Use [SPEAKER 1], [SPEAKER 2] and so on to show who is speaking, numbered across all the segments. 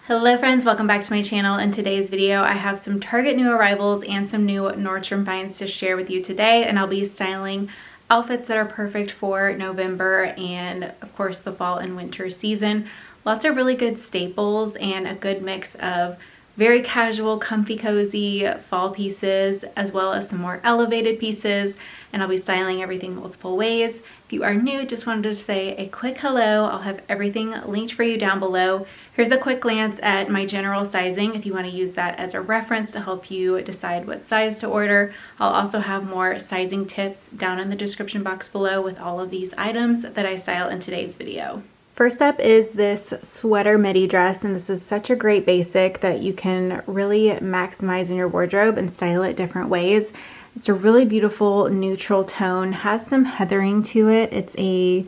[SPEAKER 1] Hello friends, welcome back to my channel. In today's video, I have some Target new arrivals and some new Nordstrom finds to share with you today, and I'll be styling outfits that are perfect for November and of course the fall and winter season. Lots of really good staples and a good mix of very casual, comfy, cozy fall pieces, as well as some more elevated pieces, and I'll be styling everything multiple ways. If you are new, just wanted to say a quick hello. I'll have everything linked for you down below. Here's a quick glance at my general sizing if you want to use that as a reference to help you decide what size to order. I'll also have more sizing tips down in the description box below with all of these items that I style in today's video. First up is this sweater midi dress, and this is such a great basic that you can really maximize in your wardrobe and style it different ways. It's a really beautiful neutral tone, has some heathering to it. It's a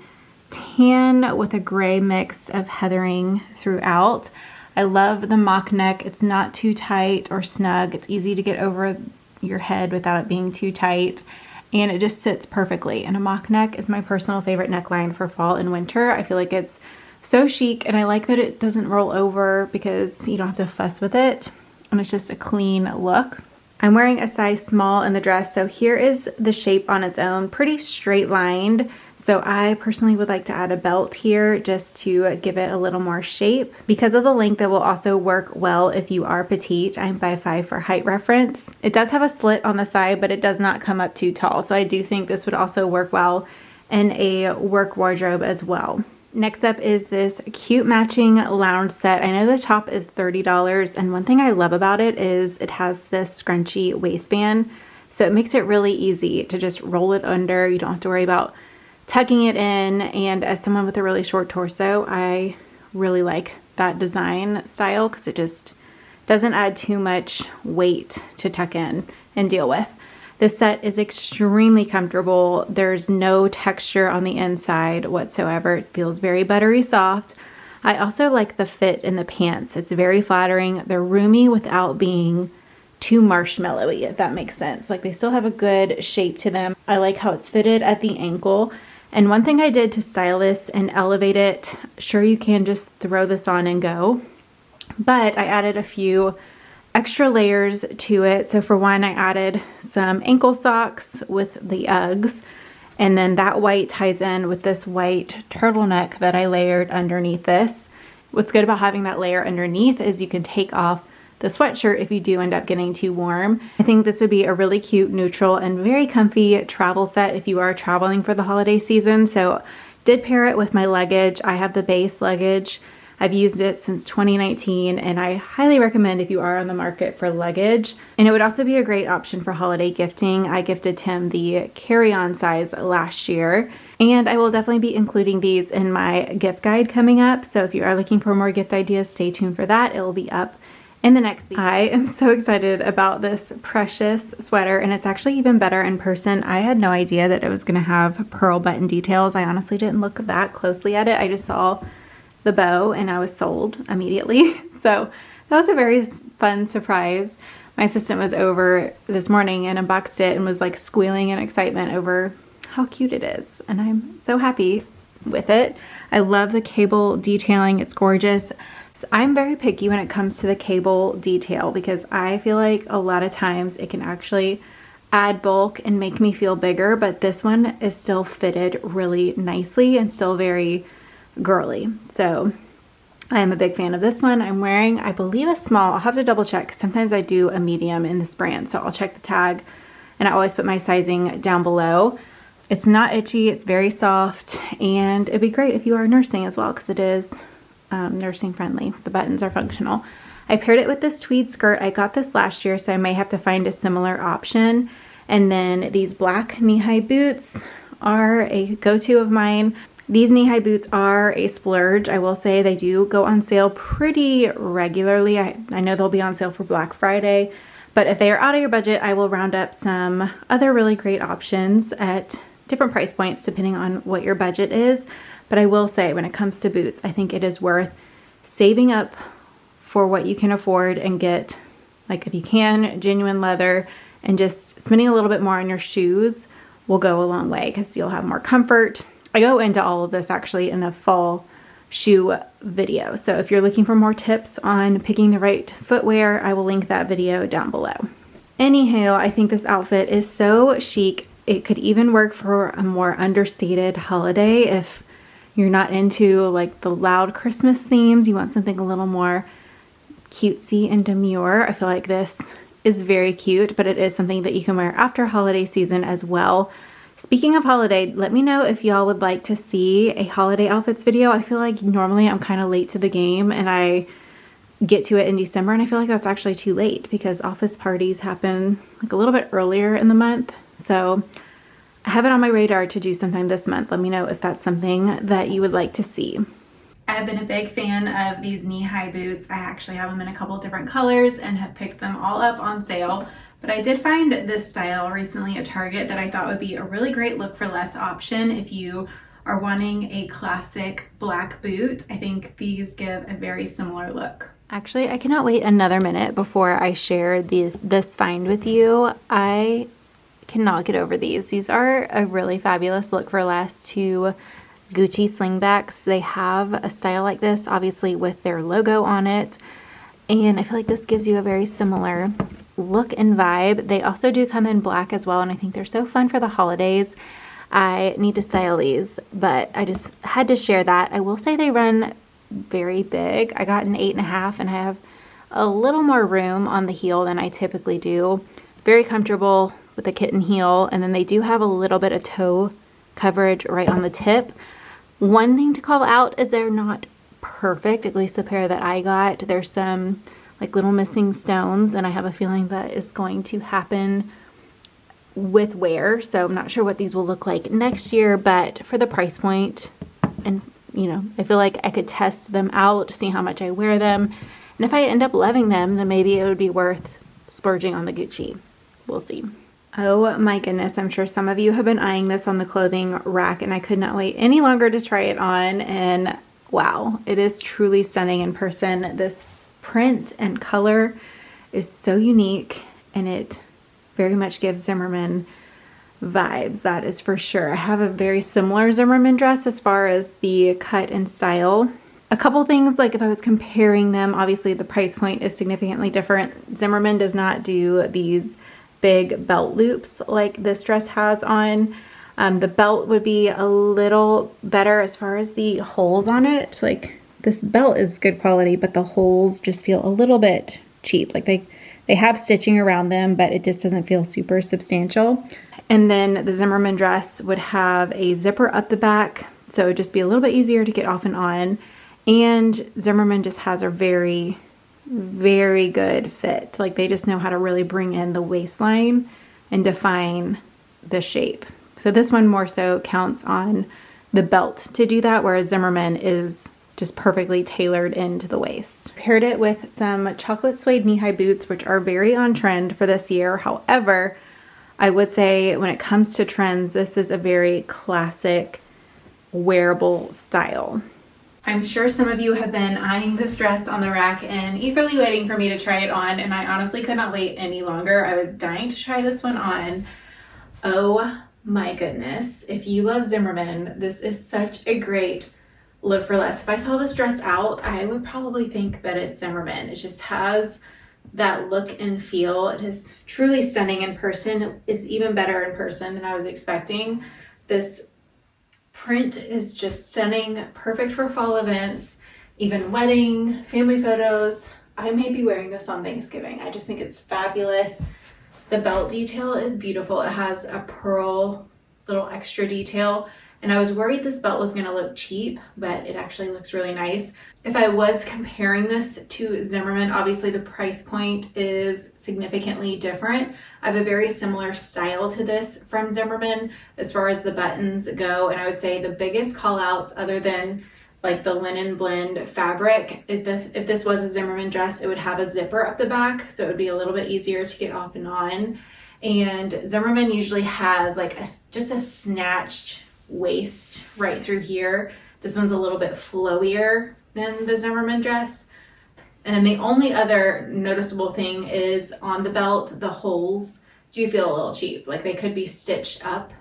[SPEAKER 1] tan with a gray mix of heathering throughout. I love the mock neck. It's not too tight or snug. It's easy to get over your head without it being too tight. And it just sits perfectly. And a mock neck is my personal favorite neckline for fall and winter. I feel like it's so chic, and I like that it doesn't roll over because you don't have to fuss with it. And it's just a clean look. I'm wearing a size small in the dress, so here is the shape on its own, pretty straight lined. So I personally would like to add a belt here just to give it a little more shape. Because of the length, it will also work well if you are petite. I'm 5'5" for height reference. It does have a slit on the side, but it does not come up too tall. So I do think this would also work well in a work wardrobe as well. Next up is this cute matching lounge set. I know the top is $30, and one thing I love about it is it has this scrunchy waistband. So it makes it really easy to just roll it under. You don't have to worry about tucking it in, and as someone with a really short torso, I really like that design style because it just doesn't add too much weight to tuck in and deal with. This set is extremely comfortable. There's no texture on the inside whatsoever. It feels very buttery soft. I also like the fit in the pants. It's very flattering. They're roomy without being too marshmallowy, if that makes sense. Like, they still have a good shape to them. I like how it's fitted at the ankle. And one thing I did to style this and elevate it, sure, you can just throw this on and go, but I added a few extra layers to it. So for one, I added some ankle socks with the Uggs, and then that white ties in with this white turtleneck that I layered underneath this. What's good about having that layer underneath is you can take off the sweatshirt if you do end up getting too warm. I think this would be a really cute, neutral, and very comfy travel set if you are traveling for the holiday season. So did pair it with my luggage. I have the base luggage. I've used it since 2019, and I highly recommend if you are on the market for luggage. And it would also be a great option for holiday gifting. I gifted Tim the carry-on size last year, and I will definitely be including these in my gift guide coming up. So if you are looking for more gift ideas, stay tuned for that. It will be up in the next week. I am so excited about this precious sweater, and it's actually even better in person. I had no idea that it was gonna have pearl button details. I honestly didn't look that closely at it. I just saw the bow and I was sold immediately. So that was a very fun surprise. My assistant was over this morning and unboxed it and was like squealing in excitement over how cute it is. And I'm so happy with it. I love the cable detailing. It's gorgeous. So I'm very picky when it comes to the cable detail because I feel like a lot of times it can actually add bulk and make me feel bigger, but this one is still fitted really nicely and still very girly. So I am a big fan of this one. I'm wearing, I believe, a small. I'll have to double check. Sometimes I do a medium in this brand, so I'll check the tag, and I always put my sizing down below. It's not itchy, it's very soft, and it'd be great if you are nursing as well because it is nursing friendly. The buttons are functional. I paired it with this tweed skirt. I got this last year, so I may have to find a similar option. And then these black knee-high boots are a go-to of mine. These knee-high boots are a splurge. I will say they do go on sale pretty regularly. I know they'll be on sale for Black Friday, but if they are out of your budget, I will round up some other really great options at different price points depending on what your budget is. But I will say, when it comes to boots, I think it is worth saving up for what you can afford and get, like, if you can, genuine leather, and just spending a little bit more on your shoes will go a long way because you'll have more comfort. I go into all of this actually in a fall shoe video. So if you're looking for more tips on picking the right footwear, I will link that video down below. Anywho, I think this outfit is so chic. It could even work for a more understated holiday if you're not into like the loud Christmas themes. You want something a little more cutesy and demure. I feel like this is very cute, but it is something that you can wear after holiday season as well. Speaking of holiday, let me know if y'all would like to see a holiday outfits video. I feel like normally I'm kind of late to the game and I get to it in December, and I feel like that's actually too late because office parties happen like a little bit earlier in the month. So I have it on my radar to do sometime this month. Let me know if that's something that you would like to see. I have been a big fan of these knee-high boots. I actually have them in a couple different colors and have picked them all up on sale. But I did find this style recently at Target that I thought would be a really great look for less option if you are wanting a classic black boot. I think these give a very similar look. Actually, I cannot wait another minute before I share this find with you. I cannot get over these. These are a really fabulous look for less to Gucci slingbacks. They have a style like this, obviously with their logo on it. And I feel like this gives you a very similar look and vibe. They also do come in black as well, and I think they're so fun for the holidays. I need to style these, but I just had to share that. I will say they run very big. I got an 8.5 and I have a little more room on the heel than I typically do. Very comfortable with a kitten heel, and then they do have a little bit of toe coverage right on the tip. One thing to call out is they're not perfect, at least the pair that I got. There's some like little missing stones, and I have a feeling that is going to happen with wear. So I'm not sure what these will look like next year, but for the price point, and you know, I feel like I could test them out, see how much I wear them, and if I end up loving them, then maybe it would be worth splurging on the Gucci. We'll see. Oh my goodness, I'm sure some of you have been eyeing this on the clothing rack, and I could not wait any longer to try it on. And wow, it is truly stunning in person. This print and color is so unique, and it very much gives Zimmermann vibes, that is for sure. I have a very similar Zimmermann dress as far as the cut and style. A couple things, like if I was comparing them, obviously the price point is significantly different. Zimmermann does not do these big belt loops like this dress has on. The belt would be a little better as far as the holes on it. Like this belt is good quality, but the holes just feel a little bit cheap. Like they have stitching around them, but it just doesn't feel super substantial. And then the Zimmermann dress would have a zipper up the back, so it would just be a little bit easier to get off and on. And Zimmermann just has a very, very good fit. Like they just know how to really bring in the waistline and define the shape. So this one more so counts on the belt to do that, whereas Zimmermann is just perfectly tailored into the waist. Paired it with some chocolate suede knee-high boots, which are very on trend for this year. However, I would say when it comes to trends, this is a very classic wearable style. I'm sure some of you have been eyeing this dress on the rack and eagerly waiting for me to try it on, and I honestly could not wait any longer. I was dying to try this one on. Oh my goodness. If you love Zimmermann, this is such a great look for less. If I saw this dress out, I would probably think that it's Zimmermann. It just has that look and feel. It is truly stunning in person. It's even better in person than I was expecting. This print is just stunning, perfect for fall events, even wedding, family photos. I may be wearing this on Thanksgiving. I just think it's fabulous. The belt detail is beautiful. It has a pearl little extra detail, and I was worried this belt was going to look cheap, but it actually looks really nice. If I was comparing this to Zimmermann, obviously the price point is significantly different. I have a very similar style to this from Zimmermann as far as the buttons go, and I would say the biggest call outs, other than like the linen blend fabric, is if this was a Zimmermann dress, it would have a zipper up the back, so it would be a little bit easier to get off and on. And Zimmermann usually has like just a snatched waist right through here. This one's a little bit flowier than the Zimmermann dress. And then the only other noticeable thing is on the belt, the holes do feel a little cheap. Like they could be stitched up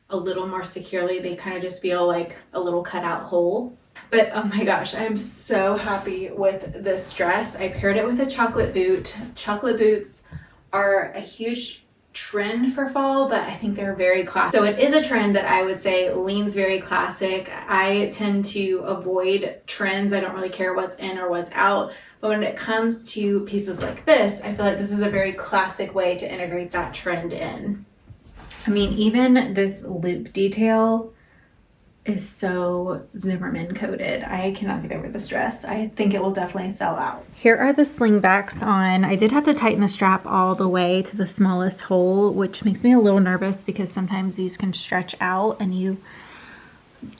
[SPEAKER 1] a little more securely. They kind of just feel like a little cutout hole. But oh my gosh, I'm so happy with this dress. I paired it with a chocolate boot. Chocolate boots are a huge trend for fall, but I think they're very classic. So it is a trend that I would say leans very classic. I tend to avoid trends. I don't really care what's in or what's out. But when it comes to pieces like this, I feel like this is a very classic way to integrate that trend in. I mean, even this loop detail is so Zimmerman coated. I cannot get over this dress. I think it will definitely sell out. Here are the slingbacks on. I did have to tighten the strap all the way to the smallest hole, which makes me a little nervous because sometimes these can stretch out and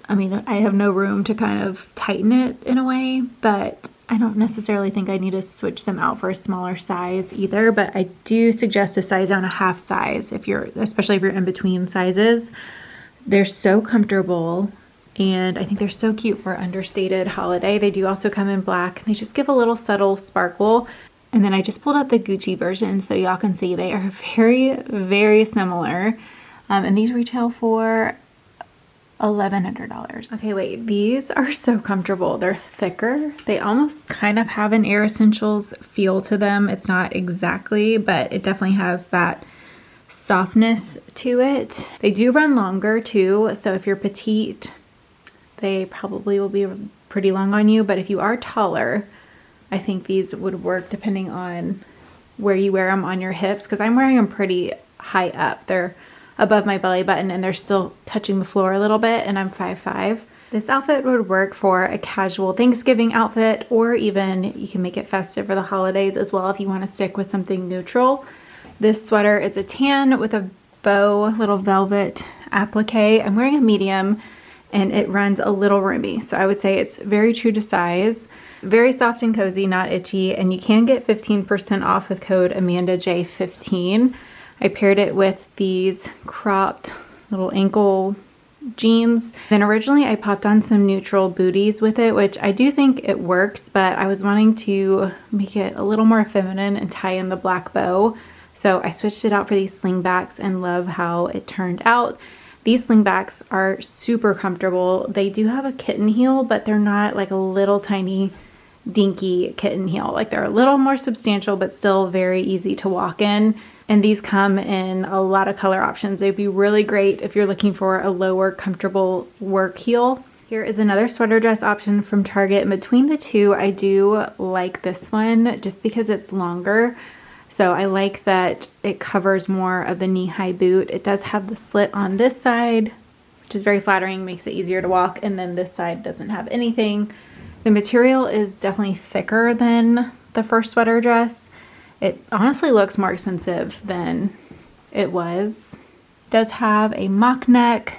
[SPEAKER 1] I have no room to kind of tighten it in a way, but I don't necessarily think I need to switch them out for a smaller size either, but I do suggest a size down a half size especially if you're in between sizes. They're so comfortable and I think they're so cute for understated holiday. They do also come in black. They just give a little subtle sparkle. And then I just pulled up the Gucci version so y'all can see they are very, very similar. And these retail for $1,100. Okay, wait, these are so comfortable. They're thicker. They almost kind of have an Air Essentials feel to them. It's not exactly, but it definitely has that softness to it. They do run longer too, so if you're petite, they probably will be pretty long on you, but if you are taller, I think these would work depending on where you wear them on your hips, because I'm wearing them pretty high up. They're above my belly button and they're still touching the floor a little bit, and I'm 5'5". This outfit would work for a casual Thanksgiving outfit, or even you can make it festive for the holidays as well if you want to stick with something neutral. This sweater is a tan with a bow little velvet applique. I'm wearing a medium and it runs a little roomy, so I would say it's very true to size. Very soft and cozy, not itchy, and you can get 15% off with code AMANDAJ15. I paired it with these cropped little ankle jeans. Then originally I popped on some neutral booties with it, which I do think it works, but I was wanting to make it a little more feminine and tie in the black bow. So I switched it out for these slingbacks and love how it turned out. These slingbacks are super comfortable. They do have a kitten heel, but they're not like a little tiny dinky kitten heel. Like they're a little more substantial, but still very easy to walk in. And these come in a lot of color options. They'd be really great if you're looking for a lower comfortable work heel. Here is another sweater dress option from Target. In between the two, I do like this one just because it's longer. So I like that it covers more of the knee-high boot. It does have the slit on this side, which is very flattering, makes it easier to walk, and then this side doesn't have anything. The material is definitely thicker than the first sweater dress. It honestly looks more expensive than it was. It does have a mock neck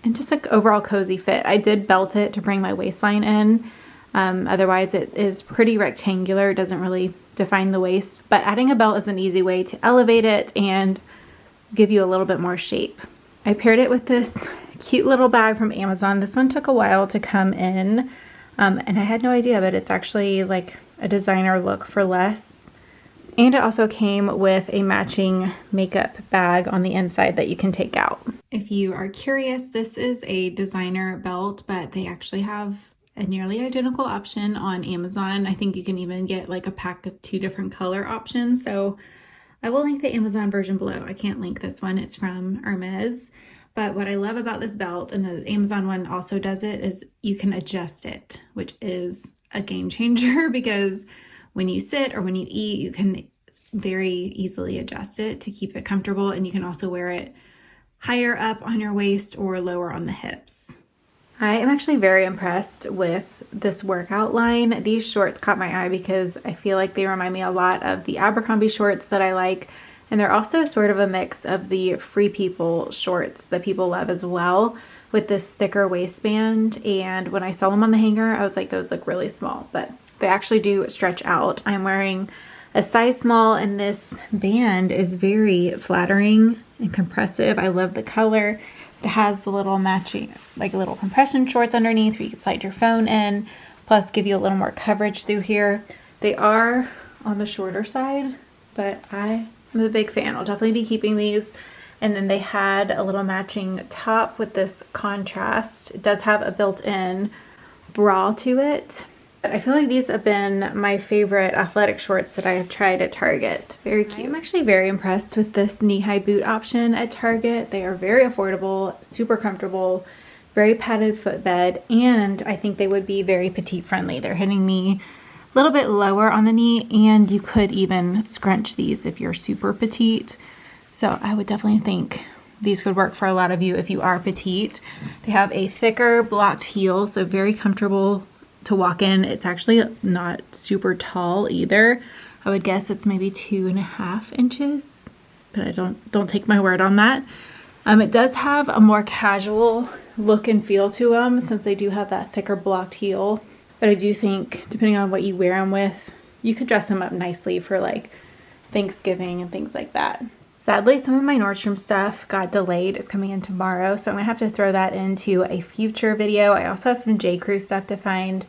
[SPEAKER 1] and just like overall cozy fit. I did belt it to bring my waistline in. Otherwise it is pretty rectangular. It doesn't really define the waist, but adding a belt is an easy way to elevate it and give you a little bit more shape. I paired it with this cute little bag from Amazon. This one took a while to come in, and I had no idea, but it's actually like a designer look for less. And it also came with a matching makeup bag on the inside that you can take out. If you are curious, this is a designer belt, but they actually have a nearly identical option on Amazon. I think you can even get like a pack of 2 different color options. So I will link the Amazon version below. I can't link this one. It's from Hermes. But what I love about this belt, and the Amazon one also does it, is you can adjust it, which is a game changer because when you sit or when you eat, you can very easily adjust it to keep it comfortable. And you can also wear it higher up on your waist or lower on the hips. I am actually very impressed with this workout line. These shorts caught my eye because I feel like they remind me a lot of the Abercrombie shorts that I like. And they're also sort of a mix of the Free People shorts that people love as well, with this thicker waistband. And when I saw them on the hanger, I was like, those look really small, but they actually do stretch out. I'm wearing a size small, and this band is very flattering and compressive. I love the color. It has the little matching, like little compression shorts underneath where you can slide your phone in, plus give you a little more coverage through here. They are on the shorter side, but I am a big fan. I'll definitely be keeping these. And then they had a little matching top with this contrast. It does have a built-in bra to it. I feel like these have been my favorite athletic shorts that I have tried at Target. Very cute. I'm actually very impressed with this knee-high boot option at Target. They are very affordable, super comfortable, very padded footbed, and I think they would be very petite friendly. They're hitting me a little bit lower on the knee, and you could even scrunch these if you're super petite. So I would definitely think these could work for a lot of you if you are petite. They have a thicker blocked heel, so very comfortable to walk in. It's actually not super tall either. I would guess it's maybe 2.5 inches, but I don't take my word on that. It does have a more casual look and feel to them since they do have that thicker blocked heel. But I do think depending on what you wear them with, you could dress them up nicely for like Thanksgiving and things like that. Sadly, some of my Nordstrom stuff got delayed. It's coming in tomorrow, so I'm gonna have to throw that into a future video. I also have some J.Crew stuff to find.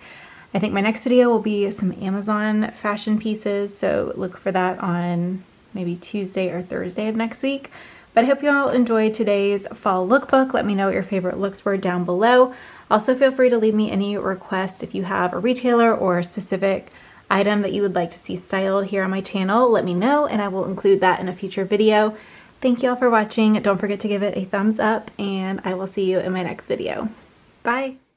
[SPEAKER 1] I think my next video will be some Amazon fashion pieces, so look for that on maybe Tuesday or Thursday of next week. But I hope you all enjoyed today's fall lookbook. Let me know what your favorite looks were down below. Also, feel free to leave me any requests if you have a retailer or a specific item that you would like to see styled here on my channel. Let me know and I will include that in a future video. Thank you all for watching. Don't forget to give it a thumbs up and I will see you in my next video. Bye!